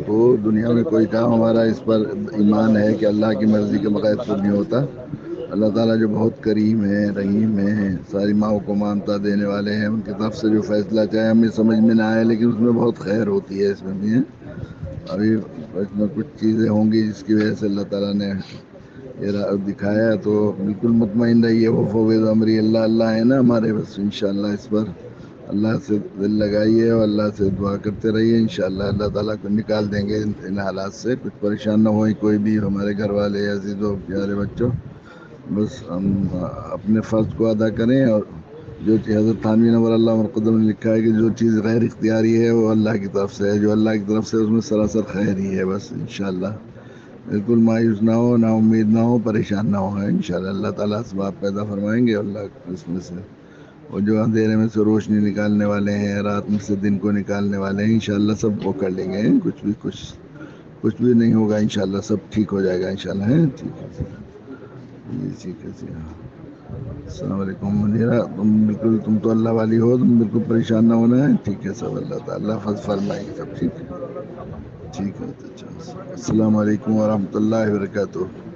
کو دنیا میں کوئی کام ہمارا اس پر ایمان ہے کہ اللہ کی مرضی کے بغیر کچھ نہیں ہوتا. اللہ تعالیٰ جو بہت کریم ہے، رحیم ہے، ساری ماؤں کو مانتا دینے والے ہیں، ان کی طرف سے جو فیصلہ چاہے ہمیں سمجھ میں نہ آئے لیکن اس میں بہت خیر ہوتی ہے. اس میں بھی ابھی اس میں کچھ چیزیں ہوں گی جس کی وجہ سے اللہ تعالیٰ نے یہ دکھایا، تو بالکل مطمئن رہیے. وہ فوض عمری اللہ اللہ ہے نا ہمارے، بس انشاءاللہ اس پر اللہ سے دل لگائیے اور اللہ سے دعا کرتے رہیے. انشاءاللہ اللہ تعالیٰ کو نکال دیں گے ان حالات سے. کچھ پریشان نہ ہوئی کوئی بھی، ہمارے گھر والے عزیزوں پیارے بچوں. بس ہم اپنے فرض کو ادا کریں، اور جو چیز حضرت تھانوی نور اللہ قدم نے لکھا ہے کہ جو چیز غیر اختیاری ہے وہ اللہ کی طرف سے ہے، جو اللہ کی طرف سے اس میں سراسر خیر ہی ہے. بس انشاءاللہ بالکل مایوس نہ ہو، نا امید نہ ہو، پریشان نہ ہو. انشاءاللہ اللہ تعالیٰ اسباب پیدا فرمائیں گے. اللہ اس میں سے وہ جو اندھیرے میں سے روشنی نکالنے والے ہیں، رات میں سے دن کو نکالنے والے ہیں، انشاءاللہ سب وہ کر لیں گے. کچھ بھی نہیں ہوگا انشاءاللہ، سب ٹھیک ہو جائے گا انشاءاللہ. ٹھیک ہے جی، ٹھیک ہے جی. السلام علیکم منیرا، تم تو اللہ والی ہو، تم بالکل پریشان نہ ہونا ہے. ٹھیک ہے سب اللہ تعالیٰ فضل فرمائیں گے. سب ٹھیک ہے. ٹھیک ہے. اچھا، السلام علیکم ورحمۃ اللہ وبرکاتہ.